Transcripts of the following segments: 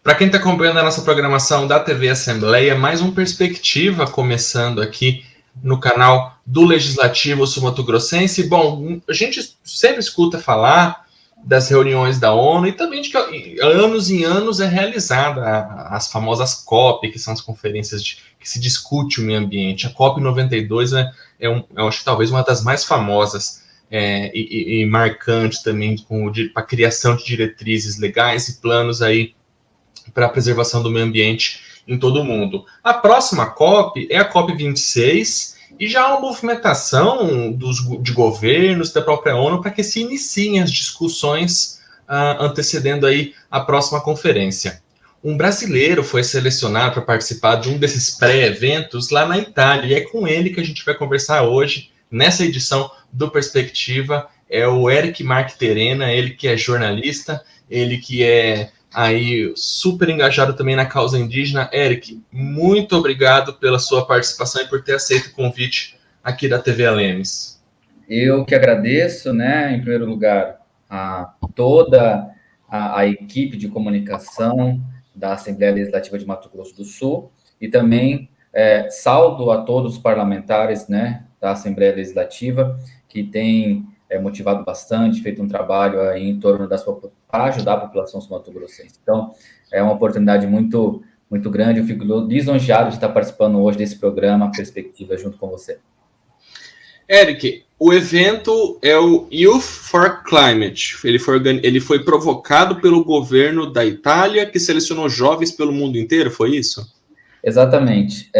Para quem está acompanhando a nossa programação da TV Assembleia, mais um Perspectiva começando aqui no canal do Legislativo Sul-Mato-Grossense. Bom, a gente sempre escuta falar das reuniões da ONU e também de que anos em anos é realizada as famosas COP, que são as conferências que se discute o meio ambiente. A COP 92 eu acho que talvez uma das mais famosas e marcante também para a criação de diretrizes legais e planos aí para a preservação do meio ambiente em todo o mundo. A próxima COP é a COP 26 e já há uma movimentação de governos da própria ONU para que se iniciem as discussões antecedendo aí a próxima conferência. Um brasileiro foi selecionado para participar de um desses pré-eventos lá na Itália, e é com ele que a gente vai conversar hoje, nessa edição do Perspectiva. É o Eric Mark Terena, ele que é jornalista, ele que é aí super engajado também na causa indígena. Eric, muito obrigado pela sua participação e por ter aceito o convite aqui da TV Alemes. Eu que agradeço, né, em primeiro lugar, a toda a equipe de comunicação da Assembleia Legislativa de Mato Grosso do Sul e também saúdo a todos os parlamentares, né, da Assembleia Legislativa que têm motivado bastante, feito um trabalho aí em torno para ajudar a população sul-mato-grossense. Então, é uma oportunidade muito, muito grande. Eu fico lisonjeado de estar participando hoje desse programa Perspectiva junto com você. Eric, o evento é o Youth for Climate. Ele foi provocado pelo governo da Itália, que selecionou jovens pelo mundo inteiro, foi isso? Exatamente.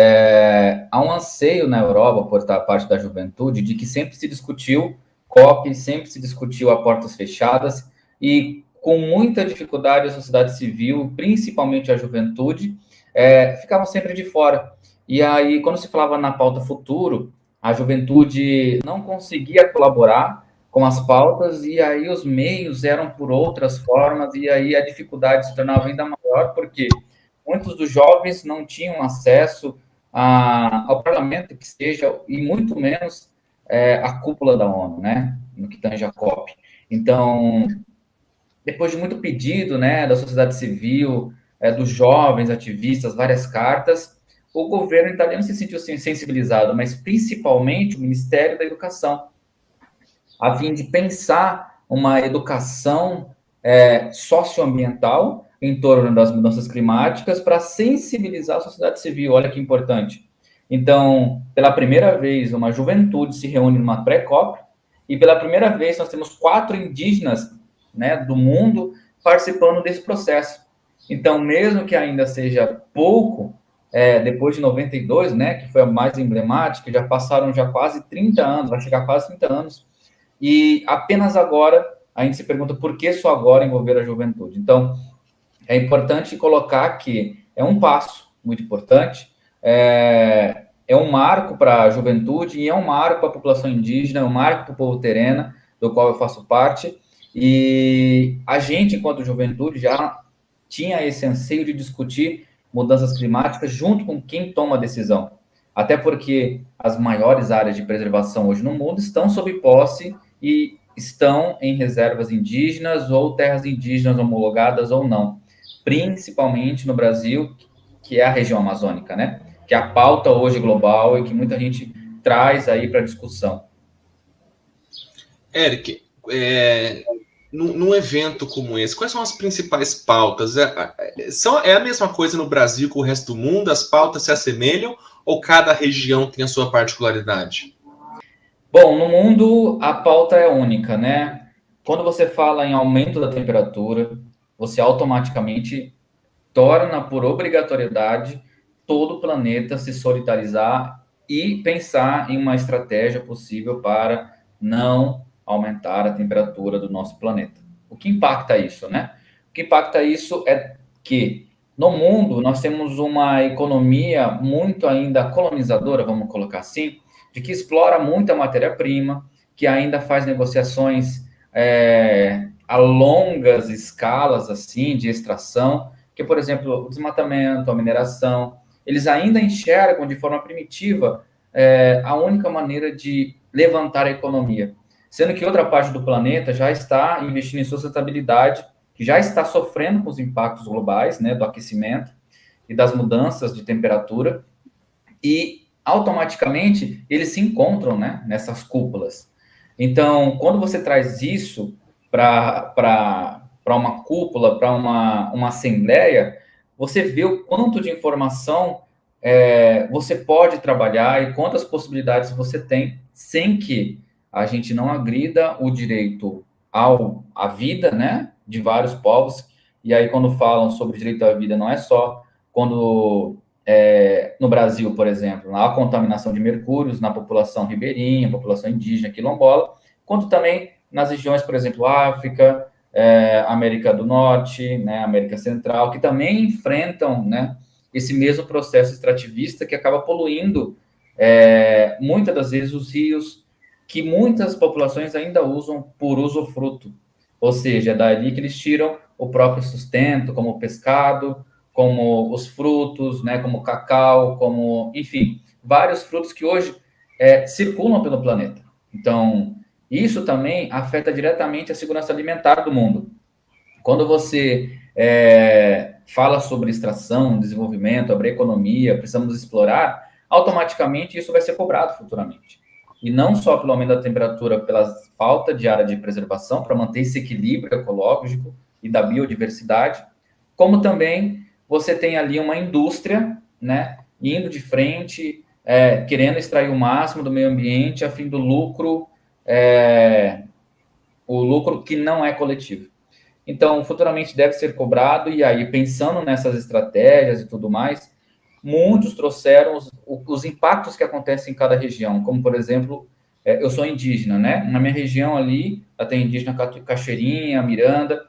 Há um anseio na Europa, por parte da juventude, de que sempre se discutiu COP, sempre se discutiu a portas fechadas, e com muita dificuldade a sociedade civil, principalmente a juventude, ficavam sempre de fora. E aí, quando se falava na pauta futuro, a juventude não conseguia colaborar com as pautas, e aí os meios eram por outras formas, e aí a dificuldade se tornava ainda maior, porque muitos dos jovens não tinham acesso ao parlamento, que seja, e muito menos a cúpula da ONU, né, no que tange a COP. Então, depois de muito pedido, né, da sociedade civil, dos jovens ativistas, várias cartas, o governo italiano se sentiu sensibilizado, mas principalmente o Ministério da Educação, a fim de pensar uma educação socioambiental em torno das mudanças climáticas para sensibilizar a sociedade civil. Olha que importante. Então, pela primeira vez, uma juventude se reúne numa pré-COP e pela primeira vez nós temos 4 indígenas, né, do mundo participando desse processo. Então, mesmo que ainda seja pouco, depois de 92, né, que foi a mais emblemática, já passaram já quase 30 anos, vai chegar quase 30 anos, e apenas agora a gente se pergunta por que só agora envolver a juventude. Então, é importante colocar que é um passo muito importante, é um marco para a juventude e é um marco para a população indígena, é um marco para o povo terena, do qual eu faço parte, e a gente, enquanto juventude, já tinha esse anseio de discutir mudanças climáticas junto com quem toma a decisão. Até porque as maiores áreas de preservação hoje no mundo estão sob posse e estão em reservas indígenas ou terras indígenas homologadas ou não, principalmente no Brasil, que é a região amazônica, né? Que é a pauta hoje global e que muita gente traz aí para discussão. Eric, num evento como esse, quais são as principais pautas? É a mesma coisa no Brasil que o resto do mundo? As pautas se assemelham ou cada região tem a sua particularidade? Bom, no mundo a pauta é única, né? Quando você fala em aumento da temperatura, você automaticamente torna por obrigatoriedade todo o planeta se solidarizar e pensar em uma estratégia possível para não aumentar a temperatura do nosso planeta. O que impacta isso, né? O que impacta isso é que no mundo nós temos uma economia muito ainda colonizadora, vamos colocar assim, de que explora muita matéria-prima, que ainda faz negociações a longas escalas assim de extração, que, por exemplo, o desmatamento, a mineração, eles ainda enxergam de forma primitiva a única maneira de levantar a economia, sendo que outra parte do planeta já está investindo em sustentabilidade que já está sofrendo com os impactos globais, né, do aquecimento e das mudanças de temperatura, e automaticamente eles se encontram, né, nessas cúpulas. Então, quando você traz isso para uma cúpula, para uma assembleia, você vê o quanto de informação você pode trabalhar e quantas possibilidades você tem, sem que a gente não agrida o direito à vida, né, de vários povos. E aí, quando falam sobre direito à vida, não é só quando no Brasil, por exemplo, há contaminação de mercúrios na população ribeirinha, população indígena, quilombola, quanto também nas regiões, por exemplo, África, América do Norte, né, América Central, que também enfrentam, né, esse mesmo processo extrativista que acaba poluindo muitas das vezes os rios, que muitas populações ainda usam por usufruto, ou seja, é dali que eles tiram o próprio sustento, como o pescado, como os frutos, né, como o cacau, como, enfim, vários frutos que hoje circulam pelo planeta. Então, isso também afeta diretamente a segurança alimentar do mundo. Quando você fala sobre extração, desenvolvimento, abrir economia, precisamos explorar, automaticamente isso vai ser cobrado futuramente. E não só pelo aumento da temperatura, pela falta de área de preservação, para manter esse equilíbrio ecológico e da biodiversidade, como também você tem ali uma indústria, né, indo de frente, querendo extrair o máximo do meio ambiente a fim do lucro, o lucro que não é coletivo. Então, futuramente deve ser cobrado, e aí, pensando nessas estratégias e tudo mais, muitos trouxeram os impactos que acontecem em cada região, como, por exemplo, eu sou indígena, né? Na minha região ali, tem indígena Cachoeirinha, Miranda,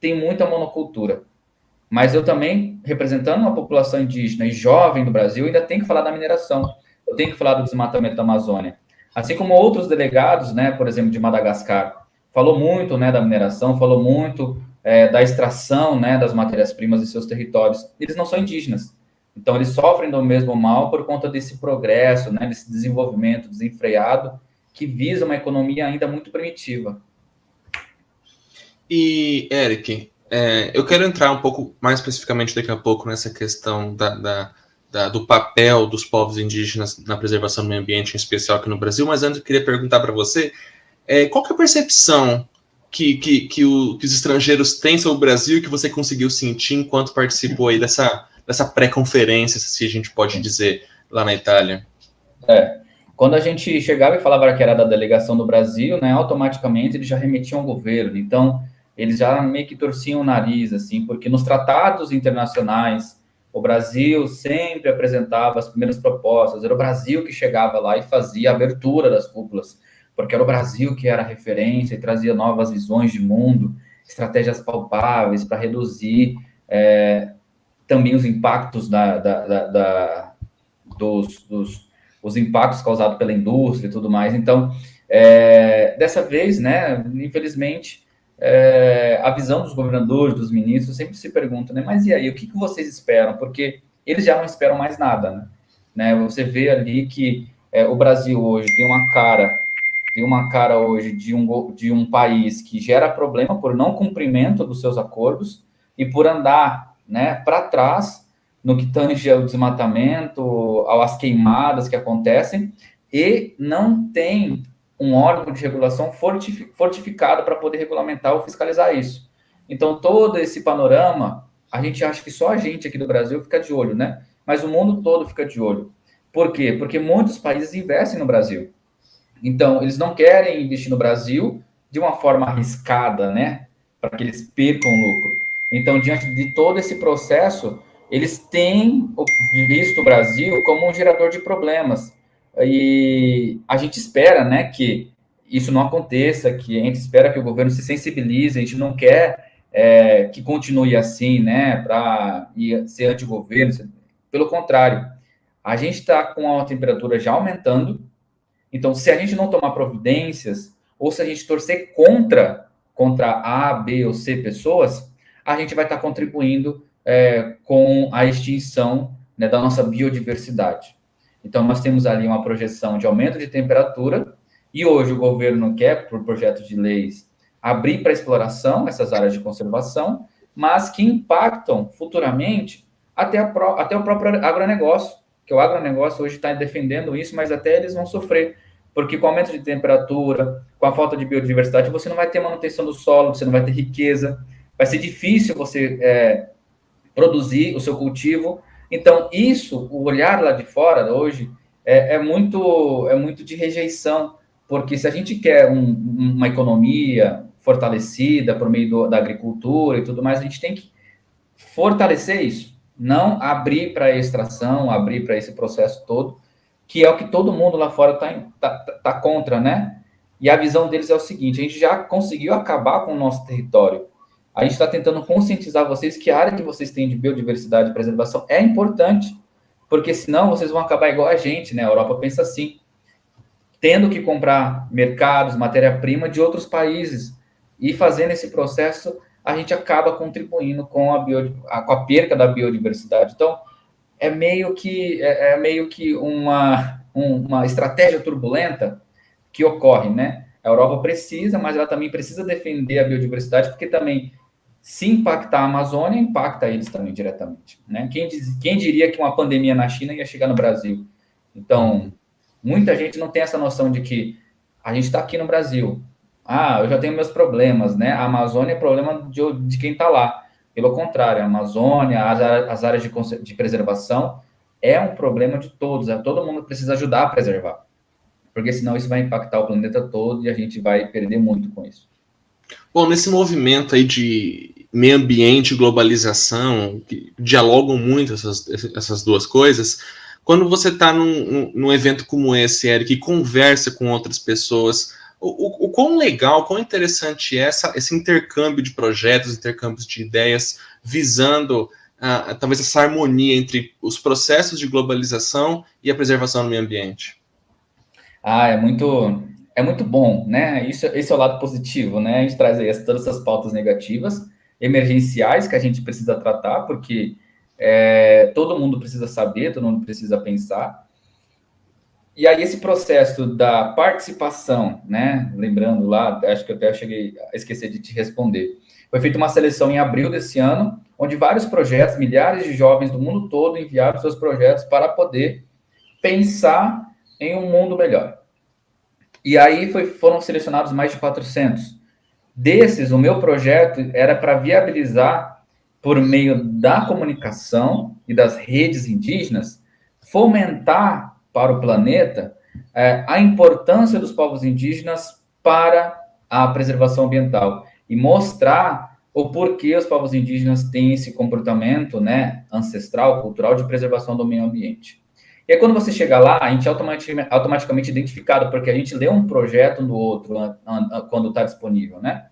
tem muita monocultura. Mas eu também, representando uma população indígena e jovem do Brasil, ainda tenho que falar da mineração, eu tenho que falar do desmatamento da Amazônia. Assim como outros delegados, né, por exemplo, de Madagascar, falou muito, né, da mineração, falou muito da extração, né, das matérias-primas de seus territórios. Eles não são indígenas, então eles sofrem do mesmo mal por conta desse progresso, né, desse desenvolvimento desenfreado que visa uma economia ainda muito primitiva. E, Eric, eu quero entrar um pouco mais especificamente daqui a pouco nessa questão do papel dos povos indígenas na preservação do meio ambiente, em especial aqui no Brasil, mas antes eu queria perguntar para você, qual que é a percepção que os estrangeiros têm sobre o Brasil e que você conseguiu sentir enquanto participou aí dessa pré-conferência, se a gente pode dizer, lá na Itália? Quando a gente chegava e falava que era da delegação do Brasil, né, automaticamente eles já remetiam ao governo. Então, eles já meio que torciam o nariz, assim, porque nos tratados internacionais, o Brasil sempre apresentava as primeiras propostas, era o Brasil que chegava lá e fazia a abertura das cúpulas, porque era o Brasil que era referência e trazia novas visões de mundo, estratégias palpáveis para reduzir também os impactos os impactos causados pela indústria e tudo mais. Então, dessa vez, né, infelizmente, a visão dos governadores, dos ministros, sempre se pergunta, né, mas e aí, o que vocês esperam? Porque eles já não esperam mais nada, né? Você vê ali que o Brasil hoje tem uma cara hoje de um país que gera problema por não cumprimento dos seus acordos e por andar, né, para trás no que tange ao desmatamento, às queimadas que acontecem, e não tem um órgão de regulação fortificado para poder regulamentar ou fiscalizar isso. Então, todo esse panorama, a gente acha que só a gente aqui do Brasil fica de olho, né? Mas o mundo todo fica de olho. Por quê? Porque muitos países investem no Brasil. Então, eles não querem investir no Brasil de uma forma arriscada, né? Para que eles percam lucro. Então, diante de todo esse processo, eles têm visto o Brasil como um gerador de problemas. E a gente espera, né, que isso não aconteça, que a gente espera que o governo se sensibilize, a gente não quer que continue assim, né, para ser anti-governo. Pelo contrário, a gente está com a temperatura já aumentando, então se a gente não tomar providências, ou se a gente torcer contra A, B ou C pessoas, a gente vai estar contribuindo com a extinção, né, da nossa biodiversidade. Então, nós temos ali uma projeção de aumento de temperatura, e hoje o governo quer, por projeto de leis, abrir para exploração essas áreas de conservação, mas que impactam futuramente até o próprio agronegócio, que o agronegócio hoje está defendendo isso, mas até eles vão sofrer, porque com o aumento de temperatura, com a falta de biodiversidade, você não vai ter manutenção do solo, você não vai ter riqueza, vai ser difícil você produzir o seu cultivo. Então, isso, o olhar lá de fora hoje, é muito de rejeição, porque se a gente quer uma economia fortalecida por meio da agricultura e tudo mais, a gente tem que fortalecer isso, não abrir para a extração, abrir para esse processo todo, que é o que todo mundo lá fora tá contra, né? E a visão deles é o seguinte: a gente já conseguiu acabar com o nosso território. A gente está tentando conscientizar vocês que a área que vocês têm de biodiversidade e preservação é importante, porque senão vocês vão acabar igual a gente, né? A Europa pensa assim, tendo que comprar mercados, matéria-prima de outros países, e fazendo esse processo, a gente acaba contribuindo com a perca da biodiversidade. Então, é meio que uma estratégia turbulenta que ocorre, né? A Europa precisa, mas ela também precisa defender a biodiversidade, porque também, se impactar a Amazônia, impacta eles também diretamente, né? Quem diria que uma pandemia na China ia chegar no Brasil? Então, muita gente não tem essa noção de que a gente está aqui no Brasil. Eu já tenho meus problemas, né? A Amazônia é problema de quem está lá. Pelo contrário, a Amazônia, as áreas de preservação, é um problema de todos. Todo mundo precisa ajudar a preservar, porque senão isso vai impactar o planeta todo e a gente vai perder muito com isso. Bom, nesse movimento aí de meio ambiente e globalização, que dialogam muito essas duas coisas, quando você está num evento como esse, Eric, e conversa com outras pessoas, o quão legal, quão interessante é esse intercâmbio de projetos, intercâmbios de ideias, visando talvez essa harmonia entre os processos de globalização e a preservação do meio ambiente? É muito bom, né? Esse é o lado positivo, né? A gente traz aí todas essas pautas negativas, emergenciais, que a gente precisa tratar, porque todo mundo precisa saber, todo mundo precisa pensar. E aí esse processo da participação, né? Lembrando lá, acho que eu até cheguei a esquecer de te responder. Foi feita uma seleção em abril desse ano, onde vários projetos, milhares de jovens do mundo todo enviaram seus projetos para poder pensar em um mundo melhor. E aí foram selecionados mais de 400. Desses, o meu projeto era para viabilizar, por meio da comunicação e das redes indígenas, fomentar para o planeta a importância dos povos indígenas para a preservação ambiental e mostrar o porquê os povos indígenas têm esse comportamento, né, ancestral, cultural, de preservação do meio ambiente. E aí, quando você chega lá, a gente é automaticamente identificado, porque a gente lê um projeto no outro quando está disponível, né?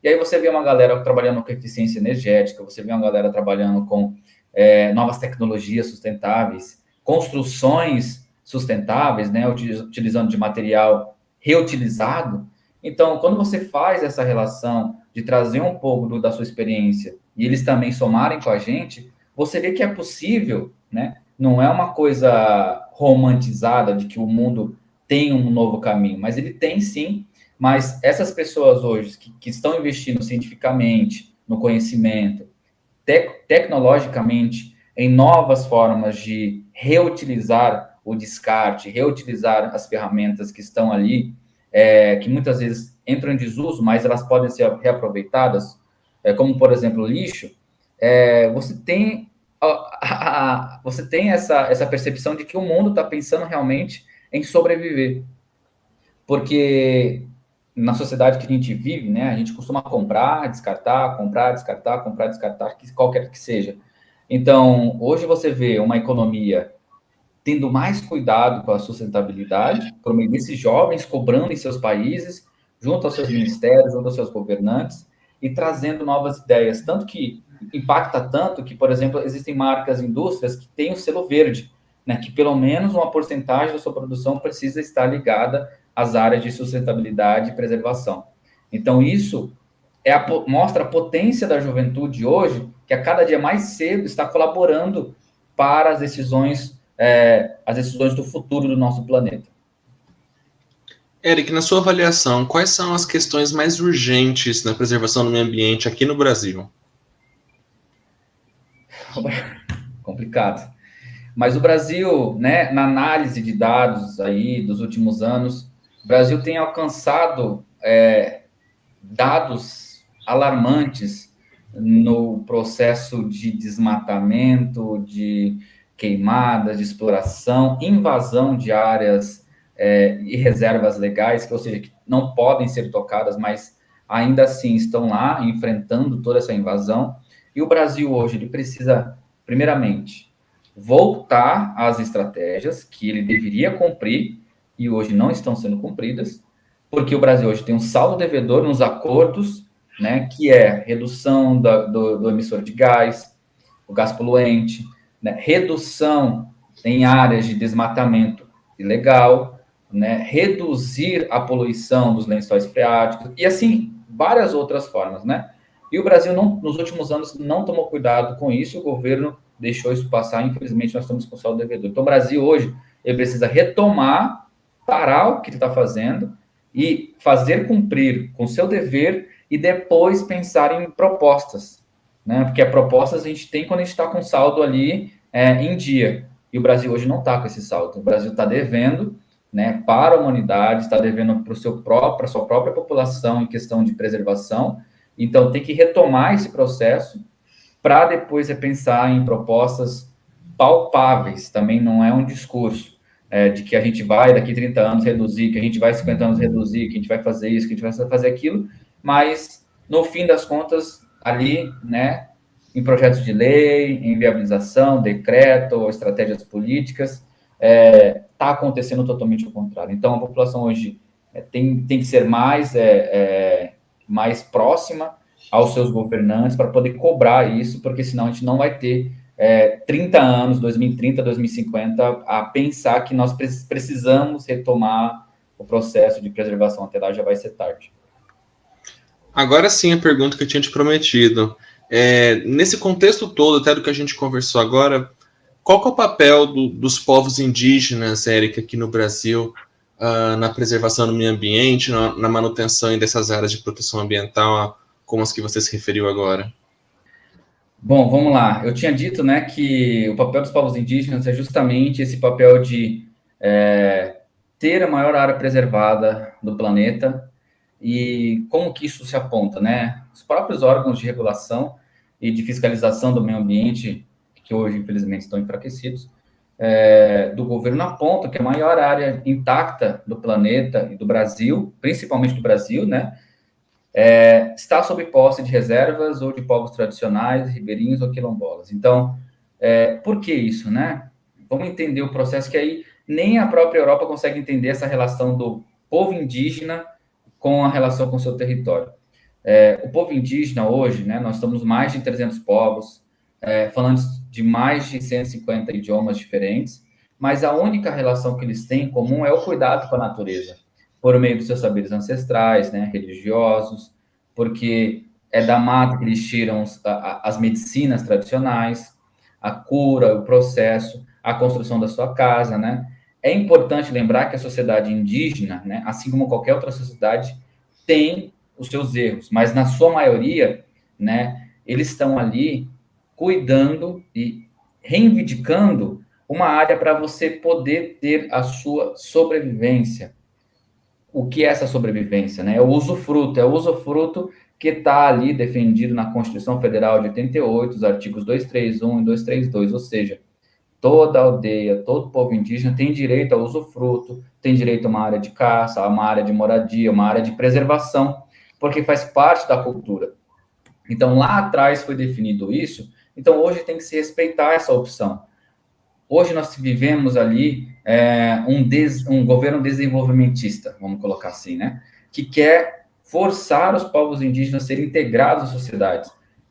E aí você vê uma galera trabalhando com eficiência energética, você vê uma galera trabalhando com novas tecnologias sustentáveis, construções sustentáveis, né? Utilizando de material reutilizado. Então, quando você faz essa relação de trazer um pouco da sua experiência e eles também somarem com a gente, você vê que é possível, né? Não é uma coisa romantizada de que o mundo tem um novo caminho, mas ele tem sim. Mas essas pessoas hoje que estão investindo cientificamente no conhecimento, tecnologicamente, em novas formas de reutilizar o descarte, reutilizar as ferramentas que estão ali, que muitas vezes entram em desuso, mas elas podem ser reaproveitadas, como, por exemplo, lixo, você tem essa percepção de que o mundo está pensando realmente em sobreviver. Porque na sociedade que a gente vive, né, a gente costuma comprar, descartar, qualquer que seja. Então, hoje você vê uma economia tendo mais cuidado com a sustentabilidade, por meio desses jovens cobrando em seus países, junto aos seus ministérios, junto aos seus governantes, e trazendo novas ideias, tanto que impacta tanto que, por exemplo, existem marcas, indústrias que têm o selo verde, né, que pelo menos uma porcentagem da sua produção precisa estar ligada às áreas de sustentabilidade e preservação. Então, isso mostra a potência da juventude hoje, que a cada dia mais cedo está colaborando para as decisões do futuro do nosso planeta. Eric, na sua avaliação, quais são as questões mais urgentes na preservação do meio ambiente aqui no Brasil? Complicado. Mas o Brasil, né, na análise de dados aí dos últimos anos, o Brasil tem alcançado dados alarmantes no processo de desmatamento, de queimadas, de exploração, invasão de áreas e reservas legais, que, ou seja, que não podem ser tocadas, mas ainda assim estão lá enfrentando toda essa invasão. E o Brasil hoje ele precisa, primeiramente, voltar às estratégias que ele deveria cumprir e hoje não estão sendo cumpridas, porque o Brasil hoje tem um saldo devedor nos acordos, né, que é redução do emissor de gás, o gás poluente, né, redução em áreas de desmatamento ilegal, né, reduzir a poluição dos lençóis freáticos, e assim, várias outras formas, né? E o Brasil, nos últimos anos, não tomou cuidado com isso, o governo deixou isso passar, infelizmente, nós estamos com saldo devedor. Então, o Brasil hoje, ele precisa retomar, parar o que ele está fazendo, e fazer cumprir com seu dever e depois pensar em propostas, né? Porque propostas a gente tem quando a gente está com saldo ali em dia. E o Brasil hoje não está com esse saldo. O Brasil está devendo, né, para a humanidade, está devendo para a sua própria população em questão de preservação. Então tem que retomar esse processo para depois pensar em propostas palpáveis. Também não é um discurso de que a gente vai daqui 30 anos reduzir, que a gente vai 50 anos reduzir, que a gente vai fazer isso, que a gente vai fazer aquilo, mas no fim das contas, ali, né, em projetos de lei, em viabilização, decreto, estratégias políticas, está acontecendo totalmente o contrário. Então, a população hoje tem que ser mais próxima aos seus governantes para poder cobrar isso, porque senão a gente não vai ter 30 anos, 2030, 2050, a pensar que nós precisamos retomar o processo de preservação. Até lá já vai ser tarde. Agora sim, a pergunta que eu tinha te prometido. Nesse contexto todo, até do que a gente conversou agora, qual que é o papel dos povos indígenas, Érica, aqui no Brasil, na preservação do meio ambiente, na manutenção dessas áreas de proteção ambiental, como as que você se referiu agora? Bom, vamos lá. Eu tinha dito, né, que o papel dos povos indígenas é justamente esse papel de ter a maior área preservada do planeta. E como que isso se aponta, né? Os próprios órgãos de regulação e de fiscalização do meio ambiente, que hoje, infelizmente, estão enfraquecidos, do governo apontam que a maior área intacta do planeta e do Brasil, principalmente do Brasil, né, está sob posse de reservas ou de povos tradicionais, ribeirinhos ou quilombolas. Então, por que isso, né? Vamos entender o processo que aí nem a própria Europa consegue entender essa relação do povo indígena com a relação com o seu território. O povo indígena hoje, né, nós estamos mais de 300 povos, falando de mais de 150 idiomas diferentes, mas a única relação que eles têm em comum é o cuidado com a natureza, por meio dos seus saberes ancestrais, né, religiosos, porque é da mata que eles tiram as medicinas tradicionais, a cura, o processo, a construção da sua casa, né? É importante lembrar que a sociedade indígena, né, assim como qualquer outra sociedade, tem os seus erros, mas na sua maioria, né, eles estão ali cuidando e reivindicando uma área para você poder ter a sua sobrevivência. O que é essa sobrevivência, né? É o usufruto que está ali defendido na Constituição Federal de 88, os artigos 231 e 232, ou seja, toda aldeia, todo povo indígena tem direito ao usufruto, tem direito a uma área de caça, a uma área de moradia, uma área de preservação, porque faz parte da cultura. Então, lá atrás foi definido isso, então hoje tem que se respeitar essa opção. Hoje nós vivemos ali um governo desenvolvimentista, vamos colocar assim, né? Que quer forçar os povos indígenas a serem integrados às sociedades,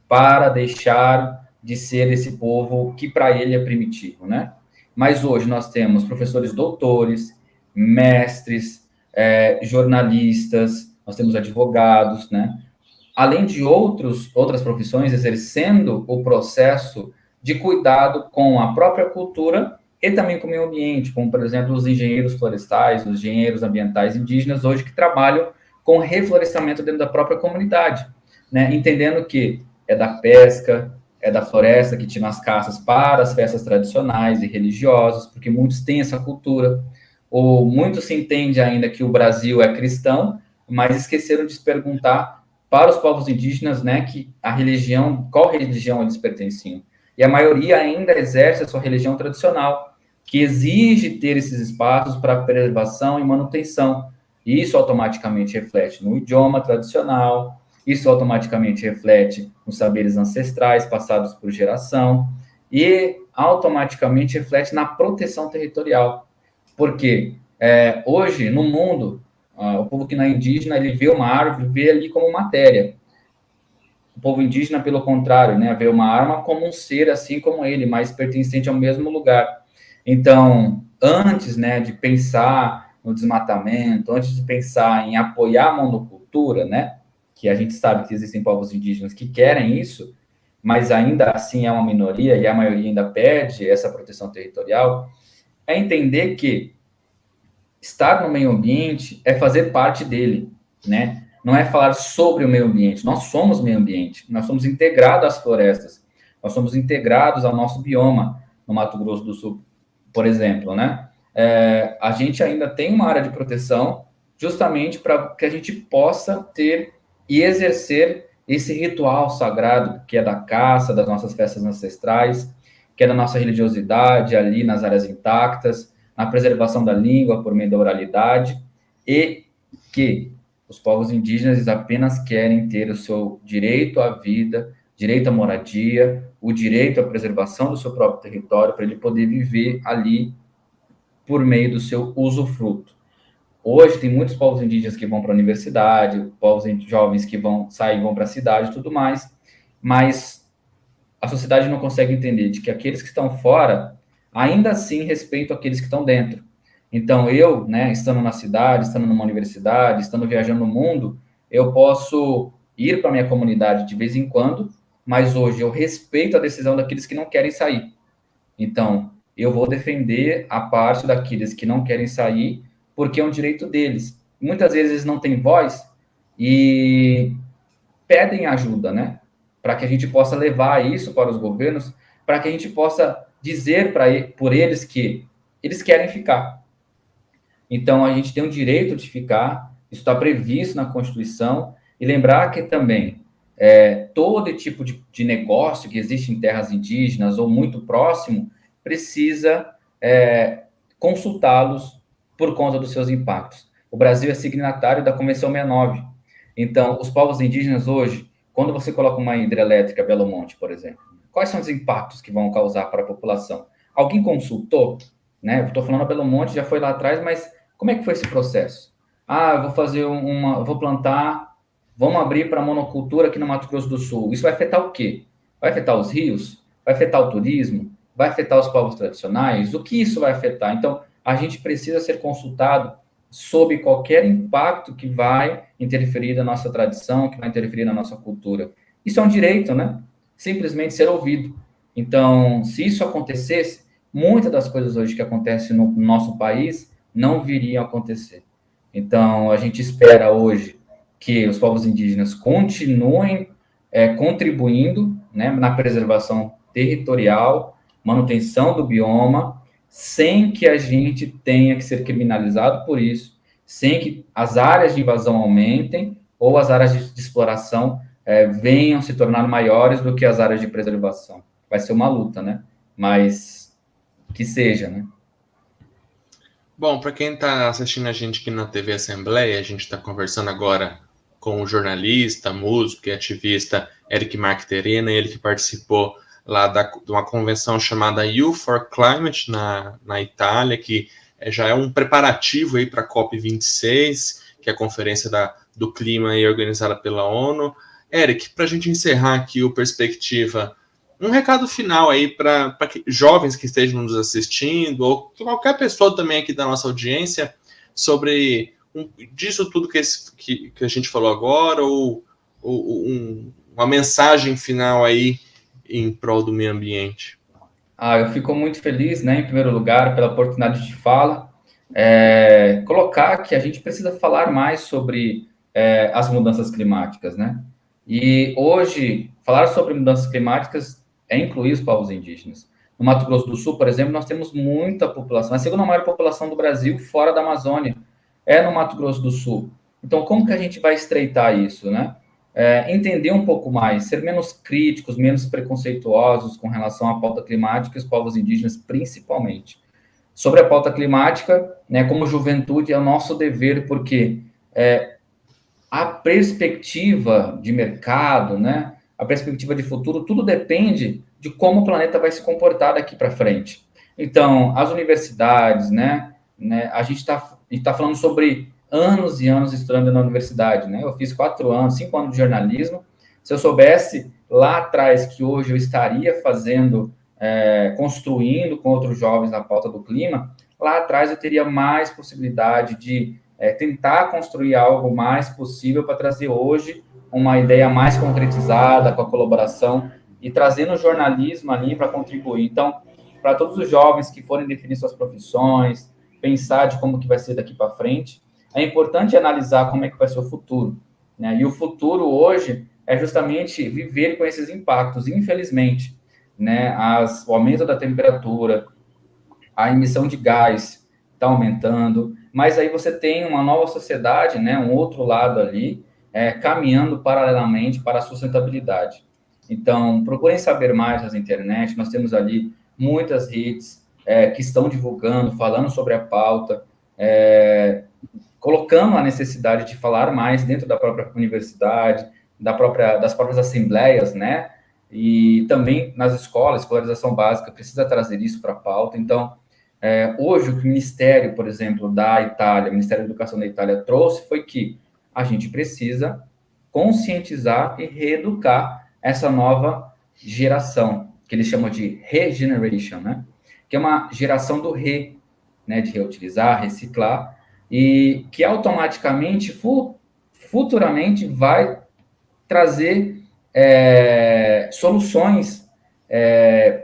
para deixar de ser esse povo que para ele é primitivo, né? Mas hoje nós temos professores doutores, mestres, jornalistas, nós temos advogados, né? Além de outras profissões exercendo o processo de cuidado com a própria cultura e também com o meio ambiente, como, por exemplo, os engenheiros florestais, os engenheiros ambientais indígenas hoje que trabalham com reflorestamento dentro da própria comunidade, né? Entendendo que é da pesca, é da floresta que tira as caças para as festas tradicionais e religiosas, porque muitos têm essa cultura, ou muito se entende ainda que o Brasil é cristão, mas esqueceram de se perguntar para os povos indígenas, né, que a religião, qual religião eles pertenciam. E a maioria ainda exerce a sua religião tradicional, que exige ter esses espaços para preservação e manutenção. E isso automaticamente reflete no idioma tradicional, isso automaticamente reflete nos saberes ancestrais passados por geração e automaticamente reflete na proteção territorial. Porque hoje, no mundo, o povo que não é indígena, ele vê uma árvore, vê ali como matéria. O povo indígena, pelo contrário, né, vê uma arma como um ser assim como ele, mas pertencente ao mesmo lugar. Então, antes, né, de pensar no desmatamento, antes de pensar em apoiar a monocultura, né, que a gente sabe que existem povos indígenas que querem isso, mas ainda assim é uma minoria e a maioria ainda pede essa proteção territorial, é entender que estar no meio ambiente é fazer parte dele, né? Não é falar sobre o meio ambiente. Nós somos meio ambiente. Nós somos integrados às florestas. Nós somos integrados ao nosso bioma no Mato Grosso do Sul, por exemplo, né? A gente ainda tem uma área de proteção justamente para que a gente possa ter e exercer esse ritual sagrado que é da caça, das nossas festas ancestrais, que é da nossa religiosidade ali nas áreas intactas, na preservação da língua por meio da oralidade, e que os povos indígenas apenas querem ter o seu direito à vida, direito à moradia, o direito à preservação do seu próprio território, para ele poder viver ali por meio do seu usufruto. Hoje tem muitos povos indígenas que vão para a universidade, povos jovens que vão sair, vão para a cidade e tudo mais, mas a sociedade não consegue entender de que aqueles que estão fora ainda assim respeitam aqueles que estão dentro. Então, eu, né, estando na cidade, estando numa universidade, estando viajando no mundo, eu posso ir para a minha comunidade de vez em quando, mas hoje eu respeito a decisão daqueles que não querem sair. Então, eu vou defender a parte daqueles que não querem sair, porque é um direito deles. Muitas vezes eles não têm voz e pedem ajuda, né? Para que a gente possa levar isso para os governos, para que a gente possa dizer por eles que eles querem ficar. Então, a gente tem o direito de ficar, isso está previsto na Constituição, e lembrar que também todo tipo de negócio que existe em terras indígenas ou muito próximo precisa consultá-los por conta dos seus impactos. O Brasil é signatário da Convenção 69. Então, os povos indígenas hoje, quando você coloca uma hidrelétrica Belo Monte, por exemplo, quais são os impactos que vão causar para a população? Alguém consultou? Né? Estou falando Belo Monte, já foi lá atrás, mas como é que foi esse processo? Eu vou fazer vou plantar, vamos abrir para monocultura aqui no Mato Grosso do Sul. Isso vai afetar o quê? Vai afetar os rios? Vai afetar o turismo? Vai afetar os povos tradicionais? O que isso vai afetar? Então, a gente precisa ser consultado sobre qualquer impacto que vai interferir na nossa tradição, que vai interferir na nossa cultura. Isso é um direito, né? Simplesmente ser ouvido. Então, se isso acontecesse, muitas das coisas hoje que acontecem no nosso país não viriam a acontecer. Então, a gente espera hoje que os povos indígenas continuem contribuindo, né, na preservação territorial, manutenção do bioma, sem que a gente tenha que ser criminalizado por isso, sem que as áreas de invasão aumentem ou as áreas de exploração venham se tornar maiores do que as áreas de preservação. Vai ser uma luta, né? Mas que seja, né? Bom, para quem está assistindo a gente aqui na TV Assembleia, a gente está conversando agora com o jornalista, músico e ativista Eric Mark Terena, ele que participou lá de uma convenção chamada Youth for Climate na Itália, que já é um preparativo aí para a COP26, que é a conferência do clima aí organizada pela ONU. Eric, para a gente encerrar aqui o Perspectiva, um recado final aí para jovens que estejam nos assistindo, ou qualquer pessoa também aqui da nossa audiência, sobre disso tudo que a gente falou agora, ou uma mensagem final aí em prol do meio ambiente. Eu fico muito feliz, né, em primeiro lugar, pela oportunidade de fala, colocar que a gente precisa falar mais sobre as mudanças climáticas, né? E hoje, falar sobre mudanças climáticas é incluir os povos indígenas. No Mato Grosso do Sul, por exemplo, nós temos muita população, a segunda maior população do Brasil fora da Amazônia é no Mato Grosso do Sul. Então, como que a gente vai estreitar isso, né? Entender um pouco mais, ser menos críticos, menos preconceituosos com relação à pauta climática e os povos indígenas, principalmente. Sobre a pauta climática, né, como juventude, é o nosso dever, porque a perspectiva de mercado, né, a perspectiva de futuro, tudo depende de como o planeta vai se comportar daqui para frente. Então, as universidades, né, a gente está falando sobre anos e anos estudando na universidade, né? Eu fiz 5 anos de jornalismo. Se eu soubesse lá atrás que hoje eu estaria fazendo, construindo com outros jovens na pauta do clima, lá atrás eu teria mais possibilidade de tentar construir algo mais possível para trazer hoje uma ideia mais concretizada, com a colaboração e trazendo o jornalismo ali para contribuir. Então, para todos os jovens que forem definir suas profissões, pensar de como que vai ser daqui para frente, é importante analisar como é que vai ser o futuro, né? E o futuro hoje é justamente viver com esses impactos, infelizmente, né? O aumento da temperatura, a emissão de gás está aumentando, mas aí você tem uma nova sociedade, né? Um outro lado ali, caminhando paralelamente para a sustentabilidade. Então, procurem saber mais nas internet, nós temos ali muitas redes que estão divulgando, falando sobre a pauta, colocando a necessidade de falar mais dentro da própria universidade, das próprias assembleias, né? E também nas escolas, escolarização básica precisa trazer isso para a pauta. Então, hoje o que o Ministério, por exemplo, da Itália, o Ministério da Educação da Itália trouxe foi que a gente precisa conscientizar e reeducar essa nova geração, que eles chamam de regeneration, né? Que é uma geração do né? De reutilizar, reciclar, e que automaticamente, futuramente, vai trazer soluções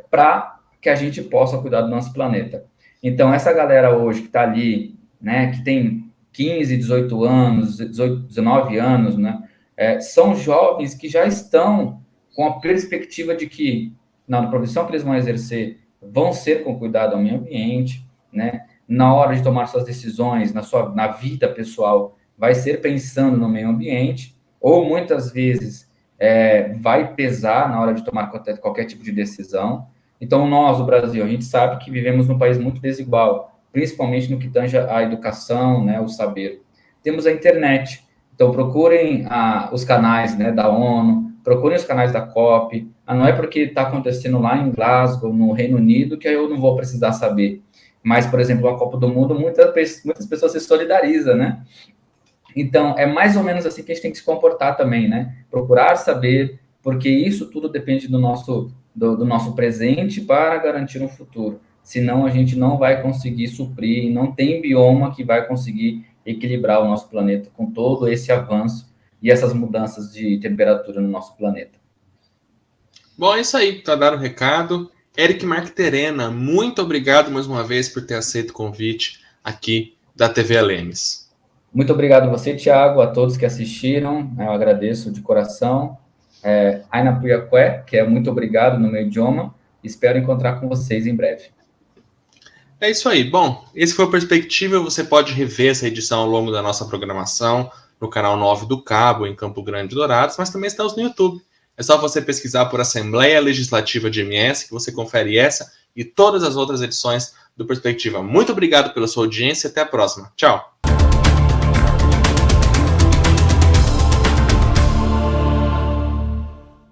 para que a gente possa cuidar do nosso planeta. Então, essa galera hoje que está ali, né, que tem 15, 18 anos, 19 anos, né, são jovens que já estão com a perspectiva de que, na profissão que eles vão exercer, vão ser com cuidado ao meio ambiente, né? Na hora de tomar suas decisões, na vida pessoal, vai ser pensando no meio ambiente, ou muitas vezes vai pesar na hora de tomar qualquer tipo de decisão. Então, nós, do Brasil, a gente sabe que vivemos num país muito desigual, principalmente no que tange à educação, né, o saber. Temos a internet, então procurem os canais, né, da ONU, procurem os canais da COP. Não é porque está acontecendo lá em Glasgow, no Reino Unido, que eu não vou precisar saber. Mas, por exemplo, a Copa do Mundo, muitas pessoas se solidarizam, né? Então, é mais ou menos assim que a gente tem que se comportar também, né? Procurar saber, porque isso tudo depende do nosso presente para garantir um futuro. Senão, a gente não vai conseguir suprir, não tem bioma que vai conseguir equilibrar o nosso planeta com todo esse avanço e essas mudanças de temperatura no nosso planeta. Bom, é isso aí, para dar o recado. Eric Marqueterena, muito obrigado mais uma vez por ter aceito o convite aqui da TV Alemes. Muito obrigado a você, Thiago, a todos que assistiram, eu agradeço de coração. Aina Puyacué, que é muito obrigado no meu idioma, espero encontrar com vocês em breve. É isso aí. Bom, esse foi o Perspectiva. Você pode rever essa edição ao longo da nossa programação no canal 9 do Cabo, em Campo Grande, Dourados, mas também estamos no YouTube. É só você pesquisar por Assembleia Legislativa de MS, que você confere essa e todas as outras edições do Perspectiva. Muito obrigado pela sua audiência e até a próxima. Tchau!